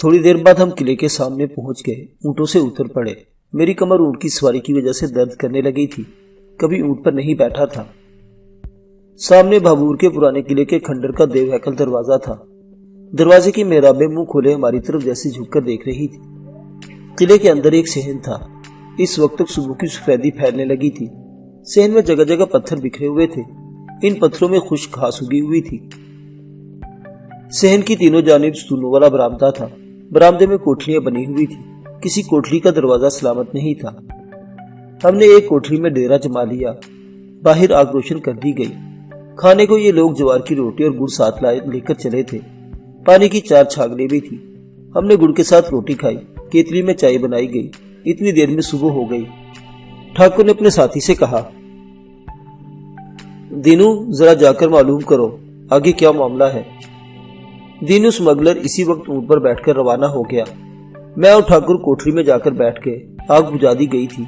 تھوڑی دیر بعد ہم قلعے کے سامنے پہنچ گئے، اونٹوں سے اتر پڑے۔ میری کمر اونٹ کی سواری کی وجہ سے درد کرنے لگی تھی، کبھی اونٹ پر نہیں بیٹھا تھا۔ سامنے بھابور کے پرانے قلعے کے کھنڈر کا دیو ہیکل دروازہ تھا۔ دروازے کی محرابیں منہ کھولے ہماری طرف جیسے جھک کر دیکھ رہی تھی۔ قلعے کے اندر ایک صحن تھا۔ اس وقت تک صبح کی سفیدی پھیلنے لگی تھی۔ صحن میں جگہ جگہ پتھر بکھرے ہوئے تھے، ان پتھروں میں خشک گھاس اگی ہوئی تھی۔ صحن کی تینوں جانب ستونوں والا برآمدہ تھا۔ برآمدے میں کوٹھلیاں بنی ہوئی تھی، کسی کوٹھلی کا دروازہ سلامت نہیں تھا۔ ہم نے ایک کوٹھلی میں ڈیرا جما لیا، باہر آگ روشن کر دی گئی۔ کھانے کو یہ لوگ جوار کی روٹی اور گڑ ساتھ لے کر چلے تھے۔ پانی کی 4 چھاگلیں بھی تھی۔ ہم نے گڑ کے ساتھ روٹی کھائی، کیتلی میں چائے بنائی گئی۔ اتنی دیر میں صبح ہو گئی۔ ٹھاکر نے اپنے ساتھی سے کہا، دینو ذرا جا کر معلوم کرو آگے کیا معاملہ ہے۔ دینو اسمگلر اسی وقت اونٹ پر بیٹھ کر روانہ ہو گیا۔ میں اور ٹھاکر کوٹھری میں جا کر بیٹھ کے آگ بجھا دی گئی تھی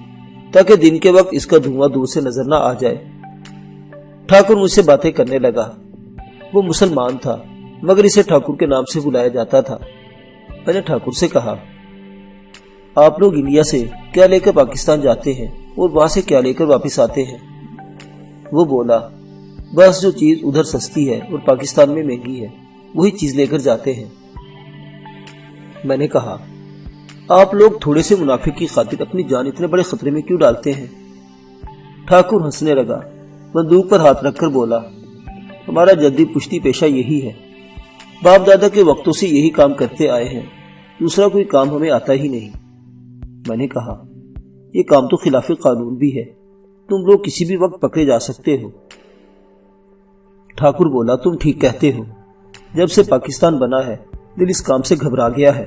تاکہ دن کے وقت اس کا دھواں دور سے نظر نہ آ جائے۔ ٹھاکر مجھ سے باتیں کرنے لگا۔ وہ مسلمان تھا مگر اسے ٹھاکر کے نام سے بلایا جاتا تھا۔ میں نے ٹھاکر سے کہا، آپ لوگ انڈیا سے کیا لے کر پاکستان جاتے ہیں اور وہاں سے کیا لے کر واپس آتے ہیں؟ وہ بولا، بس جو چیز ادھر سستی ہے اور پاکستان میں مہنگی ہے وہی چیز لے کر جاتے ہیں۔ میں نے کہا، آپ لوگ تھوڑے سے منافع کی خاطر اپنی جان اتنے بڑے خطرے میں کیوں ڈالتے ہیں؟ ٹھاکر ہنسنے لگا، بندوق پر ہاتھ رکھ کر بولا، ہمارا جدی پشتی پیشہ یہی ہے، باپ دادا کے وقتوں سے یہی کام کرتے آئے ہیں، دوسرا کوئی کام ہمیں آتا ہی نہیں۔ میں نے کہا، یہ کام تو خلاف قانون بھی ہے، تم لوگ کسی بھی وقت پکڑے جا سکتے ہو۔ ٹھاکر بولا، تم ٹھیک کہتے ہو، جب سے پاکستان بنا ہے دل اس کام سے گھبرا گیا ہے۔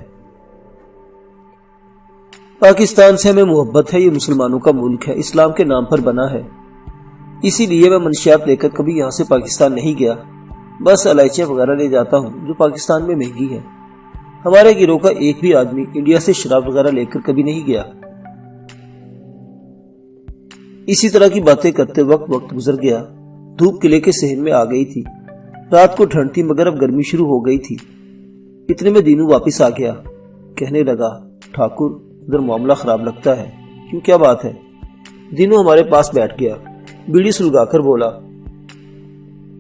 پاکستان سے ہمیں محبت ہے، یہ مسلمانوں کا ملک ہے، اسلام کے نام پر بنا ہے، اسی لیے میں منشیات لے کر کبھی یہاں سے پاکستان نہیں گیا، بس الائچیاں وغیرہ لے جاتا ہوں جو پاکستان میں مہنگی ہے۔ ہمارے گروہ کا ایک بھی آدمی انڈیا سے شراب وغیرہ لے کر کبھی نہیں گیا۔ اسی طرح کی باتیں کرتے وقت گزر گیا۔ دھوپ قلعے کے صحن میں آ گئی تھی۔ رات کو ٹھنڈ تھی مگر اب گرمی شروع ہو گئی تھی۔ اتنے میں دینو واپس آ گیا، کہنے لگا، ٹھاکر ادھر معاملہ خراب لگتا ہے، کیوں کیا بات ہے؟ دینو ہمارے پاس بیٹھ گیا، بیڑی سلگا کر بولا،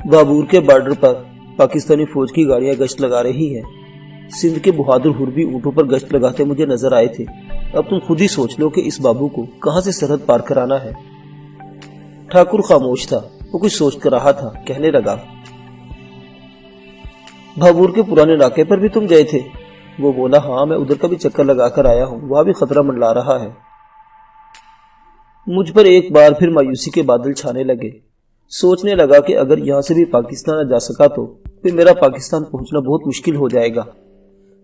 بھابور کے بارڈر پر پاکستانی فوج کی گاڑیاں گشت لگا رہی ہیں، سندھ کے بہادر ہر بھی اونٹوں پر گشت لگاتے مجھے نظر آئے تھے، اب تم خود ہی سوچ لو کہ اس بابو کو کہاں سے سرحد پار کرانا ہے۔ ٹھاکر خاموش تھا، وہ کچھ سوچ کر رہا تھا، کہنے لگا، بھابور کے پرانے علاقے پر بھی تم گئے تھے؟ وہ بولا، ہاں میں ادھر کا بھی چکر لگا کر آیا ہوں، وہاں بھی خطرہ منڈلا رہا ہے۔ مجھ پر ایک بار پھر مایوسی کے بادل چھانے لگے۔ سوچنے لگا کہ اگر یہاں سے بھی پاکستان نہ جا سکا تو پھر میرا پاکستان پہنچنا بہت مشکل ہو جائے گا۔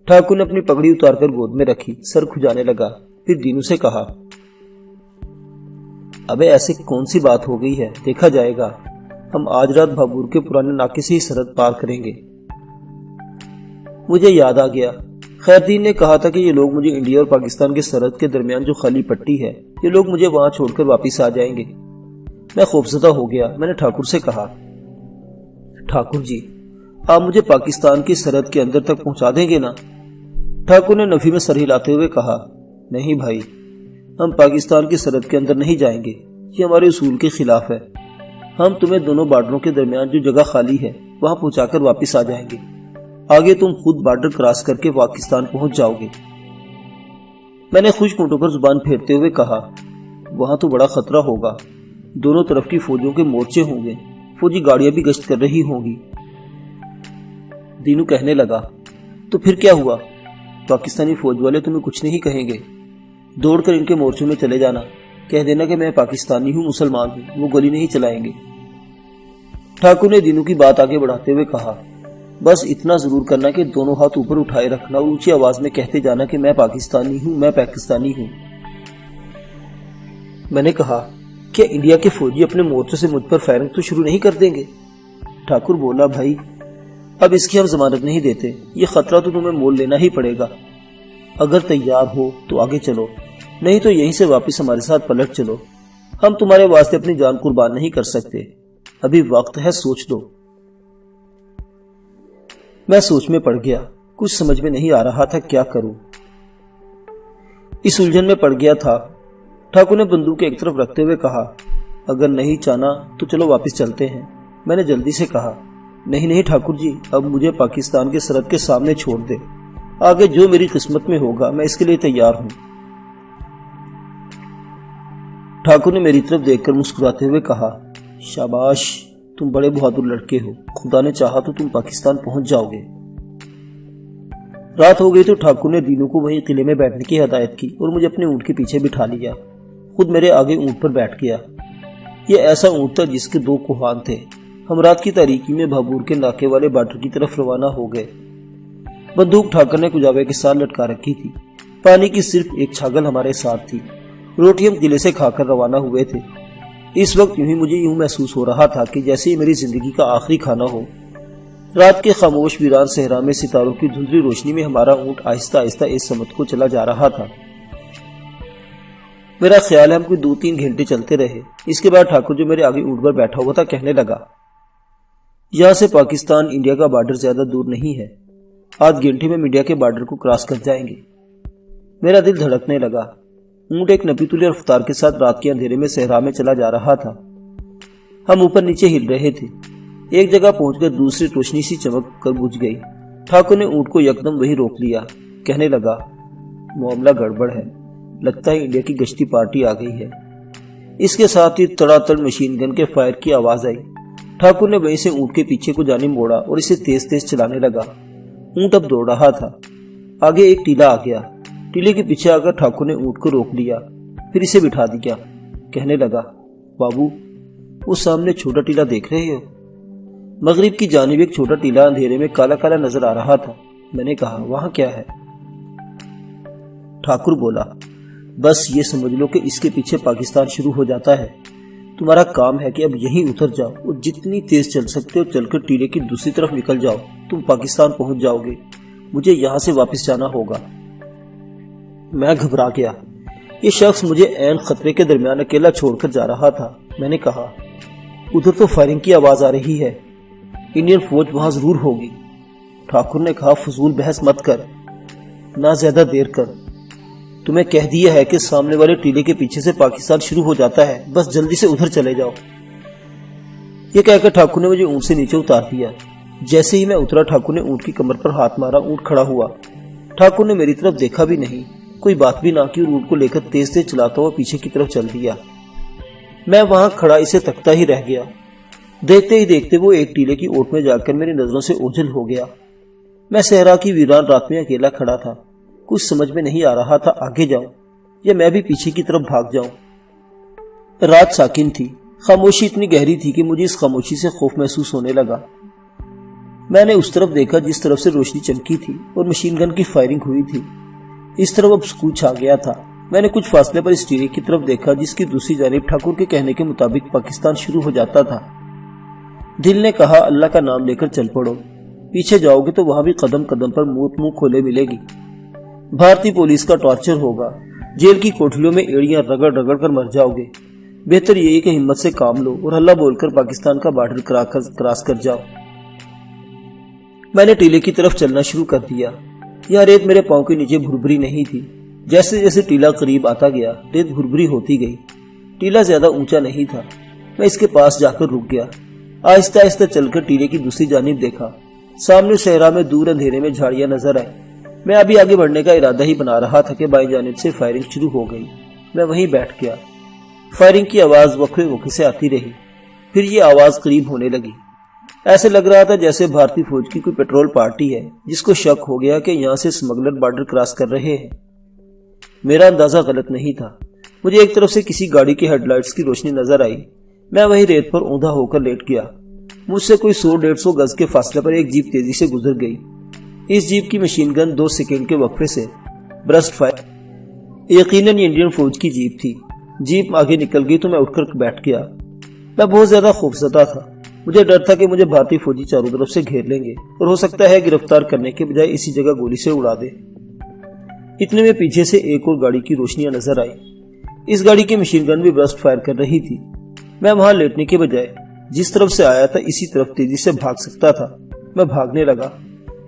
ٹھاکر نے اپنی پگڑی اتار کر گود میں رکھی، سر کھجانے لگا، پھر دینو سے کہا، ابے ایسے کون سی بات ہو گئی ہے، دیکھا جائے گا، ہم آج رات بھابور کے پرانے ناکے سے ہی سرحد پار کریں گے۔ مجھے یاد آ گیا، خیردین نے کہا تھا کہ یہ لوگ مجھے انڈیا اور پاکستان کے سرحد کے درمیان جو خالی پٹی ہے، یہ لوگ مجھے وہاں چھوڑ کر واپس آ جائیں گے۔ میں خوفزدہ ہو گیا۔ میں نے ٹھاکر سے کہا، ٹھاکر جی آپ مجھے پاکستان کی سرحد کے اندر تک پہنچا دیں گے نا؟ ٹھاکر نے نفی میں سر ہلاتے ہوئے کہا، نہیں بھائی، ہم پاکستان کی سرحد کے اندر نہیں جائیں گے، یہ ہمارے اصول کے خلاف ہے۔ ہم تمہیں دونوں بارڈروں کے درمیان جو جگہ خالی ہے وہاں پہنچا کر واپس آ جائیں گے، آگے تم خود بارڈر کراس کر کے پاکستان پہنچ جاؤ گے۔ میں نے خشک ہونٹوں پر زبان پھیرتے ہوئے کہا، وہاں تو بڑا خطرہ ہوگا، دونوں طرف کی فوجوں کے مورچے ہوں گے، فوجی گاڑیاں بھی گشت کر رہی ہوں گی۔ دینو کہنے لگا، تو پھر کیا ہوا؟ پاکستانی فوج والے تمہیں کچھ نہیں کہیں گے، دوڑ کر ان کے مورچوں میں چلے جانا، کہہ دینا کہ میں پاکستانی ہوں، مسلمان ہوں، وہ گولی نہیں چلائیں گے۔ ٹھاکر نے دینو کی بات آگے بڑھاتے ہوئے کہا، بس اتنا ضرور کرنا کہ دونوں ہاتھ اوپر اٹھائے رکھنا اور اونچی آواز میں کہتے جانا کہ میں پاکستانی ہوں، میں پاکستانی ہوں۔ میں نے کہا، کیا انڈیا کے فوجی اپنے مورچوں سے مجھ پر فائرنگ تو شروع نہیں کر دیں گے؟ ٹھاکر بولا، بھائی اب اس کی ہم ضمانت نہیں دیتے، یہ خطرہ تو تمہیں مول لینا ہی پڑے گا، اگر تیار ہو تو آگے چلو، نہیں تو یہیں سے واپس ہمارے ساتھ پلٹ چلو، ہم تمہارے واسطے اپنی جان قربان نہیں کر سکتے، ابھی وقت ہے، سوچ لو۔ میں سوچ میں پڑ گیا، کچھ سمجھ میں نہیں آ رہا تھا کیا کروں۔ اس الجھن میں پڑ گیا تھا۔ ٹھاکر نے بندوق ایک طرف رکھتے ہوئے کہا، اگر نہیں چاہنا تو چلو واپس چلتے ہیں۔ میں نے جلدی سے کہا، نہیں ٹھاکر جی، اب مجھے پاکستان کے سرحد کے سامنے چھوڑ دے، آگے جو میری قسمت میں ہوگا میں اس کے لیے تیار ہوں۔ ٹھاکر نے میری طرف دیکھ کر مسکراتے ہوئے کہا، شاباش، تم بڑے بہادر لڑکے ہو، خدا نے چاہا تو تم پاکستان پہنچ جاؤ گے۔ رات ہو گئی تو ٹھاکر نے دینوں کو وہیں قلعے میں بیٹھنے کی ہدایت کی اور مجھے اپنے اونٹ کے پیچھے بٹھا لیا، خود میرے آگے اونٹ پر بیٹھ گیا۔ یہ ایسا اونٹ تھا جس کے 2 کوہان تھے۔ ہم رات کی تاریکی میں بھابور کے ناکے والے بارڈر کی طرف روانہ ہو گئے۔ بندوق ٹھاکر نے کجاوے کے ساتھ لٹکا رکھی تھی، پانی کی صرف ایک چھاگل ہمارے ساتھ تھی۔ روٹی ہم قلعے سے کھا کر روانہ ہوئے تھے۔ اس وقت مجھے یوں محسوس ہو رہا تھا کہ جیسے ہی میری زندگی کا آخری کھانا ہو۔ رات کے خاموش ویران صحرا میں ستاروں کی دھندلی روشنی میں ہمارا اونٹ آہستہ آہستہ اس سمت کو چلا جا رہا تھا۔ میرا خیال ہے ہم کوئی 2-3 گھنٹے چلتے رہے۔ اس کے بعد ٹھاکر جو میرے آگے اونٹ پر بیٹھا ہوا تھا کہنے لگا، یہاں سے پاکستان انڈیا کا بارڈر زیادہ دور نہیں ہے، آدھ گھنٹے میں انڈیا کے بارڈر کو کراس کر جائیں گے۔ میرا دل دھڑکنے لگا۔ اونٹ ایک نپی تلی رفتار کے ساتھ رات کے اندھیرے میں صحرا میں چلا جا رہا تھا۔ ہم اوپر نیچے ہل رہے تھے۔ ایک جگہ پہنچ کر دوسری روشنی سی چمک کر بجھ گئی۔ ٹھاکر نے اونٹ کو یکدم وہی روک لیا، کہنے لگا، معاملہ گڑبڑ ہے، لگتا ہے انڈیا کی گشتی پارٹی آ گئی ہے۔ اس کے ساتھ ہی تڑا تڑ مشین گن کے فائر کی آواز آئی۔ ٹھاکر نے وہیں سے اونٹ کے پیچھے کو جانب موڑا اور اسے تیز تیز چلانے لگا۔ اونٹ اب دوڑ رہا تھا۔ آگے ایک ٹیلا آ گیا۔ ٹیلے کے پیچھے آ کر ٹھاکر نے اونٹ کو روک لیا، پھر اسے بٹھا دیا، کہنے لگا، بابو، وہ سامنے چھوٹا ٹیلا دیکھ رہے ہو؟ مغرب کی جانب ایک چھوٹا ٹیلا اندھیرے میں کالا کالا نظر آ رہا تھا۔ میں نے کہا، وہاں کیا ہے؟ ٹھاکر بولا، بس یہ سمجھ لو کہ اس کے پیچھے پاکستان شروع ہو جاتا ہے۔ تمہارا کام ہے کہ اب یہیں اتر جاؤ اور جتنی تیز چل سکتے ہو چل کر ٹیلے کی دوسری طرف نکل جاؤ، تم پاکستان پہنچ جاؤ گے۔ مجھے یہاں سے واپس جانا ہوگا۔ میں گھبرا گیا۔ یہ شخص مجھے عین خطرے کے درمیان اکیلا چھوڑ کر جا رہا تھا۔ میں نے کہا، ادھر تو فائرنگ کی آواز آ رہی ہے، انڈین فوج وہاں ضرور ہوگی۔ ٹھاکر نے کہا، فضول بحث مت کر، نہ زیادہ دیر کر، تمہیں کہہ دیا ہے کہ سامنے والے ٹیلے کے پیچھے سے پاکستان شروع ہو جاتا ہے، بس جلدی سے ادھر چلے جاؤ۔ یہ کہہ کر ٹھاکر نے مجھے اونٹ سے نیچے اتار دیا۔ جیسے ہی میں اترا ٹھاکر نے اونٹ کی کمر پر ہاتھ مارا، اونٹ کھڑا ہوا۔ ٹھاکر نے میری طرف دیکھا بھی نہیں، کوئی بات بھی نہ کی اور اونٹ کو لے کر تیز تیز چلاتا ہوا پیچھے کی طرف چل دیا۔ میں وہاں کھڑا اسے تکتا ہی رہ گیا۔ دیکھتے ہی دیکھتے وہ ایک ٹیلے کی اوٹ میں جا کر میری نظروں سے اوجھل ہو گیا۔ میں صحرا کی ویران رات میں اکیلا کھڑا تھا۔ کچھ سمجھ میں نہیں آ رہا تھا، آگے جاؤں یا میں بھی پیچھے کی طرف بھاگ جاؤں۔ رات ساکن تھی، خاموشی اتنی گہری تھی کہ مجھے اس خاموشی سے خوف محسوس ہونے لگا۔ میں نے اس طرف دیکھا جس طرف سے روشنی چمکی تھی اور مشین گن کی فائرنگ ہوئی تھی۔ اس طرف اب سکوت چھا گیا تھا۔ میں نے کچھ فاصلے پر اس ٹیلے کی طرف دیکھا جس کی دوسری جانب ٹھاکر کے کہنے کے مطابق پاکستان شروع ہو جاتا تھا۔ دل نے کہا، اللہ کا نام لے کر چل پڑو، پیچھے جاؤ گے تو وہاں بھی قدم قدم پر موت منہ کھولے ملے گی۔ بھارتی پولیس کا ٹارچر ہوگا، جیل کی کوٹھریوں میں ایڑیاں رگڑ رگڑ کر مر جاؤ گے۔ بہتر یہی کہ ہمت سے کام لو اور اللہ بول کر پاکستان کا بارڈر کراس کر جاؤ۔ میں نے ٹیلے کی طرف چلنا شروع کر دیا۔ یہاں ریت میرے پاؤں کے نیچے بھربھری نہیں تھی۔ جیسے جیسے ٹیلا قریب آتا گیا، ریت بھربھری ہوتی گئی۔ ٹیلا زیادہ اونچا نہیں تھا۔ میں اس کے پاس جا کر رک گیا۔ آہستہ آہستہ چل کر ٹیلے کی دوسری جانب دیکھا۔ سامنے صحرا میں دور اندھیرے میں جھاڑیاں نظر آئی۔ میں ابھی آگے بڑھنے کا ارادہ ہی بنا رہا تھا کہ بائیں جانب سے فائرنگ شروع ہو گئی۔ میں وہیں بیٹھ گیا۔ فائرنگ کی آواز وقفے وقفے سے آتی رہی، پھر یہ آواز قریب ہونے لگی۔ ایسے لگ رہا تھا جیسے بھارتی فوج کی کوئی پیٹرول پارٹی ہے جس کو شک ہو گیا کہ یہاں سے اسمگلر بارڈر کراس کر رہے ہیں۔ میرا اندازہ غلط نہیں تھا۔ مجھے ایک طرف سے کسی گاڑی کی ہیڈ لائٹس کی روشنی نظر آئی۔ میں وہیں ریت پر اوندھا ہو کر لیٹ گیا۔ مجھ سے کوئی 100-150 گز کے فاصلے پر ایک جیپ تیزی سے گزر گئی۔ اس جیپ کی مشین گن 2 سیکنڈ کے وقفے سے برسٹ فائر۔ یقیناً یہ انڈین فوج کی جیپ تھی۔ جیپ آگے نکل گئی تو میں اٹھ کر بیٹھ گیا۔ میں بہت زیادہ خوفزدہ تھا۔ مجھے ڈر تھا کہ مجھے بھارتی فوجی چاروں طرف سے گھیر لیں گے اور ہو سکتا ہے گرفتار کرنے کے بجائے اسی جگہ گولی سے اڑا دے۔ اتنے میں پیچھے سے ایک اور گاڑی کی روشنیاں نظر آئی۔ اس گاڑی کی مشین گن بھی برسٹ فائر کر رہی تھی۔ میں وہاں لیٹنے کے بجائے جس طرف سے آیا تھا اسی طرف تیزی سے بھاگ سکتا تھا۔ میں بھاگنے لگا۔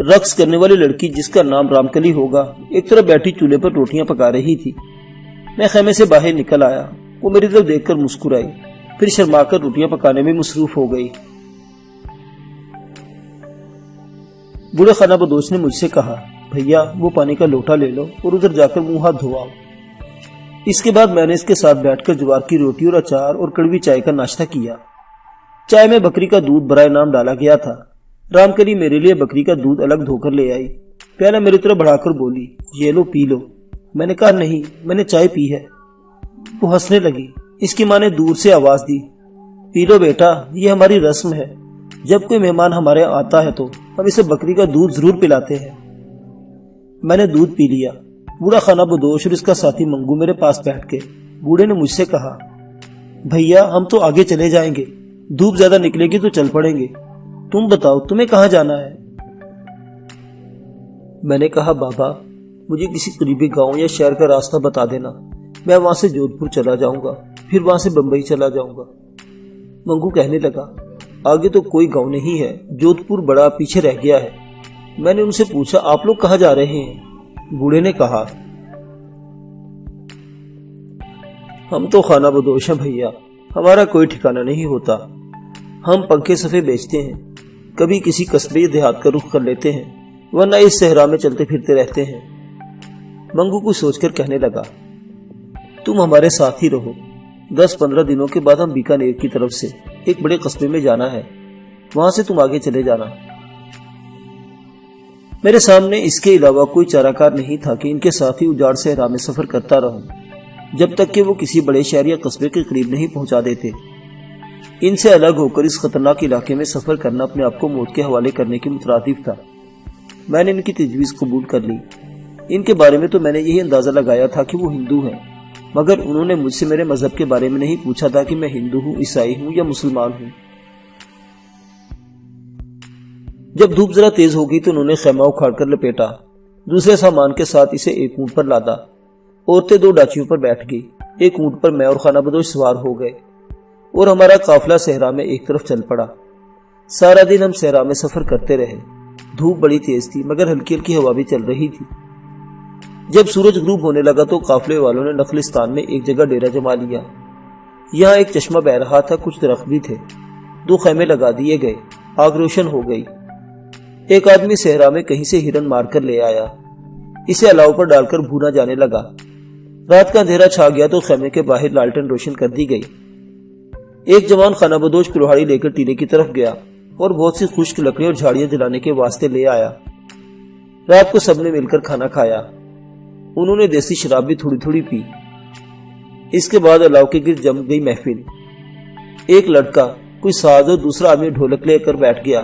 رقص کرنے والی لڑکی جس کا نام رامکلی ہوگا ایک طرف بیٹھی چولہے پر روٹیاں پکا رہی تھی۔ میں خیمے سے باہر نکل آیا، وہ میری طرف دیکھ کر مسکرائی، پھر شرما کر روٹیاں پکانے میں مصروف ہو گئی۔ بوڑھے خانہ بدوش نے مجھ سے کہا، بھیا وہ پانی کا لوٹا لے لو اور ادھر جا کر منہ ہاتھ دھو آؤ۔ اس کے بعد میں نے اس کے ساتھ بیٹھ کر جوار کی روٹی اور اچار اور کڑوی چائے کا ناشتہ کیا۔ چائے میں بکری کا دودھ برائے نام ڈالا گیا تھا۔ رامکلی میرے لیے بکری کا دودھ الگ دھو کر لے آئی، پیالہ میری طرف بڑھا کر بولی، یہ لو پی لو۔ میں نے کہا نہیں، میں نے چائے پی ہے۔ وہ ہنسنے لگی۔ اس کی ماں نے دور سے آواز دی، پی لو بیٹا، یہ ہماری رسم ہے، جب کوئی مہمان ہمارے آتا ہے تو ہم اسے بکری کا دودھ ضرور پلاتے ہیں۔ میں نے دودھ پی لیا۔ بوڑھا خانہ بدوش اور اس کا ساتھی منگو میرے پاس بیٹھ کے بوڑھے نے مجھ سے کہا، بھیا ہم تو آگے چلے جائیں گے، دھوپ زیادہ نکلے گی تو چل پڑیں گے، تم بتاؤ تمہیں کہاں جانا ہے؟ میں نے کہا، بابا مجھے کسی قریبی گاؤں یا شہر کا راستہ بتا دینا، میں وہاں سے جودھ پور چلا جاؤں گا، پھر وہاں سے بمبئی چلا جاؤں گا۔ منگو کہنے لگا، آگے تو کوئی گاؤں نہیں ہے، جودھ پور بڑا پیچھے رہ گیا ہے۔ میں نے ان سے پوچھا، آپ لوگ کہاں جا رہے ہیں؟ بوڑھے نے کہا، ہم تو خانہ بدوش ہیں بھیا، ہمارا کوئی ٹھکانہ نہیں ہوتا، ہم پنکھے صفے بیچتے ہیں، کبھی کسی قصبے یا دیہات کا رخ کر لیتے ہیں، ورنہ اس صحرا میں چلتے پھرتے رہتے ہیں۔ منگو کو سوچ کر کہنے لگا، تم ہمارے ساتھ ہی رہو، 10-15 دنوں کے بعد ہم بیکانیر کی طرف سے ایک بڑے قصبے میں جانا ہے، وہاں سے تم آگے چلے جانا۔ میرے سامنے اس کے علاوہ کوئی چارہ کار نہیں تھا کہ ان کے ساتھ ہی اجاڑ صحرا میں سفر کرتا رہوں، جب تک کہ وہ کسی بڑے شہر یا قصبے کے قریب نہیں پہنچا دیتے۔ ان سے الگ ہو کر اس خطرناک علاقے میں سفر کرنا اپنے آپ کو موت کے حوالے کرنے کے مترادف تھا۔ میں نے ان کی تجویز قبول کر لی۔ ان کے بارے میں تو میں نے یہی اندازہ لگایا تھا کہ وہ ہندو ہیں، مگر انہوں نے مجھ سے میرے مذہب کے بارے میں نہیں پوچھا تھا کہ میں ہندو ہوں، عیسائی ہوں یا مسلمان ہوں۔ جب دھوپ ذرا تیز ہو گئی تو انہوں نے خیمہ اکھاڑ کر لپیٹا، دوسرے سامان کے ساتھ اسے ایک اونٹ پر لادا۔ عورتیں 2 ڈاچیوں پر بیٹھ گئی، ایک اونٹ پر میں اور خانہ بدوش سوار ہو گئے اور ہمارا قافلہ صحرا میں ایک طرف چل پڑا۔ سارا دن ہم صحرا میں سفر کرتے رہے۔ دھوپ بڑی تیز تھی مگر ہلکی ہلکی ہوا بھی چل رہی تھی۔ جب سورج غروب ہونے لگا تو قافلے والوں نے نخلستان میں ایک جگہ ڈیرا جما لیا۔ یہاں ایک چشمہ بہہ رہا تھا، کچھ درخت بھی تھے، 2 خیمے لگا دیے گئے، آگ روشن ہو گئی۔ ایک آدمی صحرا میں کہیں سے ہرن مار کر لے آیا، اسے الاؤ پر ڈال کر بھونا جانے لگا۔ رات کا اندھیرا چھا گیا تو خیمے کے باہر لالٹن روشن کر دی گئی۔ ایک جوان خانہ بدوش کلہاڑی لے کر ٹیلے کی طرف گیا اور بہت سی خشک لکڑی اور جھاڑیاں جلانے کے واسطے لے آیا۔ رات کو سب نے مل کر کھانا کھایا۔ انہوں نے دیسی شراب بھی تھوڑی تھوڑی پی۔ اس کے بعد الاؤ کے گرد جم گئی محفل۔ ایک لڑکا کوئی ساز اور دوسرا آدمی ڈھولک لے کر بیٹھ گیا۔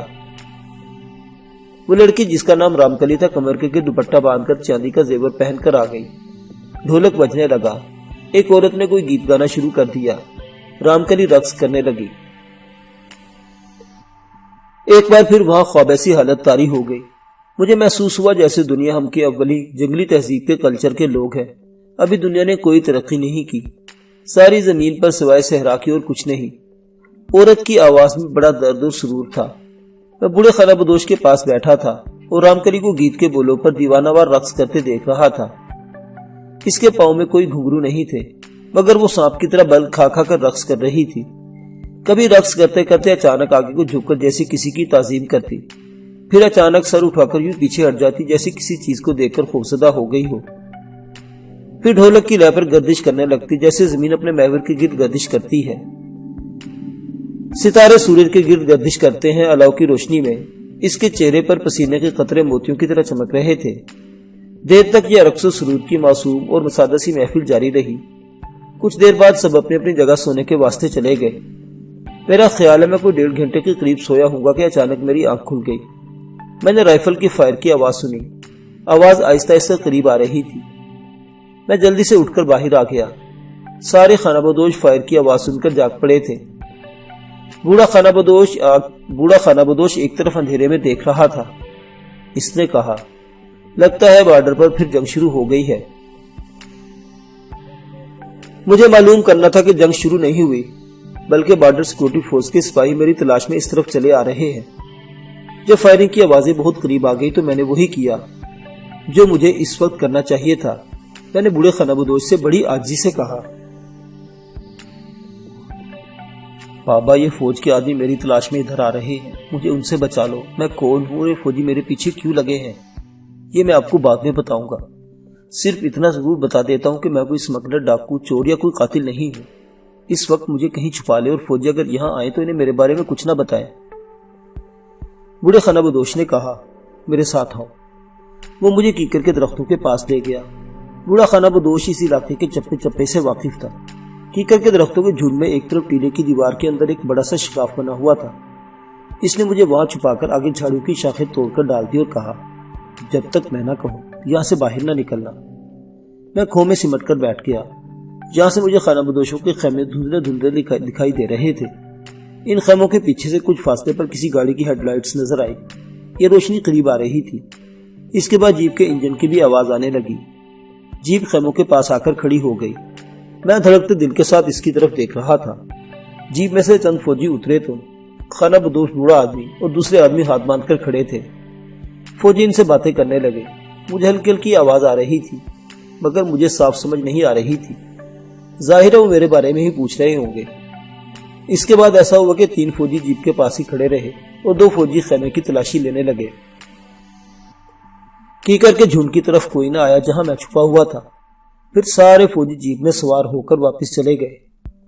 وہ لڑکی جس کا نام رامکلی تھا کمر کے گرد دوپٹہ باندھ کر چاندی کا زیور پہن کر آ گئی۔ ڈھولک بجنے لگا، ایک عورت نے کوئی گیت گانا شروع کر دیا، رامکلی رقص کرنے لگی۔ ایک بار پھر وہاں خواب ایسی حالت طاری ہو گئی، مجھے محسوس ہوا جیسے دنیا ہم کی اولی جنگلی تہذیب کے کلچر کے لوگ ہیں۔ ابھی دنیا نے کوئی ترقی نہیں کی، ساری زمین پر سوائے صحرا کی اور کچھ نہیں۔ عورت کی آواز میں بڑا درد اور سرور تھا۔ میں بوڑھے خانہ بدوش کے پاس بیٹھا تھا اور رامکلی کو گیت کے بولوں پر دیوانہ وار رقص کرتے دیکھ رہا تھا۔ اس کے پاؤں میں کوئی گھنگرو نہیں تھے، مگر وہ سانپ کی طرح بل کھا کھا کر رقص کر رہی تھی۔ کبھی رقص کرتے کرتے اچانک آگے کو جھک کر جیسے کسی کی تعظیم کرتی، پھر اچانک سر اٹھا کر یوں پیچھے ہٹ جاتی جیسے کسی چیز کو دیکھ کر خوفزدہ ہو گئی ہو۔ پھر ڈھولک کی لے پر گردش کرنے لگتی جیسے زمین اپنے محور کے گرد گردش کرتی ہے۔ ستارے سورج کے گرد گردش کرتے ہیں الاؤ کی روشنی میں۔ اس کے چہرے پر پسینے کے قطرے موتیوں کی طرح چمک رہے تھے۔ دیر تک یہ رقص و سرود کی معصوم اور مسادہ سی محفل جاری رہی۔ کچھ دیر بعد سب اپنے اپنی جگہ سونے کے واسطے چلے گئے۔ میرا خیال ہے میں کوئی 1.5 گھنٹے کے قریب سویا ہوں گا کہ اچانک میری آنکھ کھل گئی۔ میں نے رائفل کی فائر کی آواز سنی، آواز آہستہ آہستہ قریب آ رہی تھی۔ میں جلدی سے اٹھ کر باہر آ گیا۔ سارے خانہ بدوش فائر کی آواز سن کر جاگ پڑے تھے۔ بوڑھا خانہ بدوش ایک طرف اندھیرے میں دیکھ رہا تھا۔ اس نے کہا، لگتا ہے بارڈر پر پھر جنگ شروع ہو گئی ہے۔ مجھے معلوم کرنا تھا کہ جنگ شروع نہیں ہوئی، بلکہ بارڈر سیکورٹی فورس کے سپاہی میری تلاش میں اس طرف چلے آ رہے ہیں۔ جب فائرنگ کی آوازیں بہت قریب آ گئی تو میں نے وہی کیا جو مجھے اس وقت کرنا چاہیے تھا۔ میں نے بوڑھے خانہ بدوش سے بڑی عاجزی سے کہا، بابا یہ فوج کے آدمی میری تلاش میں ادھر آ رہے ہیں، مجھے ان سے بچا لو۔ میں کون ہوں اور یہ فوجی میرے پیچھے کیوں لگے ہیں یہ میں آپ کو بعد میں بتاؤں گا، صرف اتنا ضرور بتا دیتا ہوں کہ میں کوئی اسمگلر، ڈاکو، چور یا کوئی قاتل نہیں ہوں۔ اس وقت مجھے کہیں چھپا لے اور فوجی اگر یہاں آئے تو انہیں میرے بارے میں کچھ نہ بتائیں۔ بوڑھے خانہ بدوش نے کہا، میرے ساتھ آؤ۔ وہ مجھے کیکر کے درختوں کے پاس لے گیا۔ بوڑھا خانہ بدوش اس علاقے کے چپے چپے سے واقف تھا۔ کیکر کے درختوں کے جھنڈ میں ایک طرف ٹیلے کی دیوار کے اندر ایک بڑا سا شکاف بنا ہوا تھا۔ اس نے مجھے وہاں چھپا کر آگے جھاڑو کی شاخیں توڑ کر ڈال دی اور کہا، جب تک میں نہ کہوں یہاں سے باہر نہ نکلنا۔ میں کھو میں سمٹ کر بیٹھ گیا۔ یہاں سے مجھے خانہ بدوشوں کے خیمے دھندلے دھندلے دکھائی دے رہے تھے۔ ان خیموں کے پیچھے سے کچھ فاصلے پر کسی گاڑی کی ہیڈ لائٹس نظر آئی۔ یہ روشنی قریب آ رہی تھی۔ اس کے بعد جیپ کے انجن کی بھی آواز آنے لگی۔ جیپ خیموں کے پاس آ کر کھڑی ہو گئی۔ میں دھڑکتے دل کے ساتھ اس کی طرف دیکھ رہا تھا۔ جیپ میں سے چند فوجی اترے تو خانہ بدوش بوڑھا آدمی اور دوسرے آدمی ہاتھ باندھ کر کھڑے تھے۔ فوجی ان سے باتیں کرنے لگے۔ مجھے ہلکی ہلکی آواز آ رہی تھی مگر مجھے صاف سمجھ نہیں آ رہی تھی۔ ظاہر ہے وہ میرے بارے میں ہی پوچھ رہے ہوں گے۔ اس کے بعد ایسا ہوا کہ 3 فوجی جیپ کے پاس ہی کھڑے رہے اور 2 فوجی خیمے کی تلاشی لینے لگے۔ کیکر کے جھنڈ کی طرف کوئی نہ آیا جہاں میں چھپا ہوا تھا۔ پھر سارے فوجی جیپ میں سوار ہو کر واپس چلے گئے۔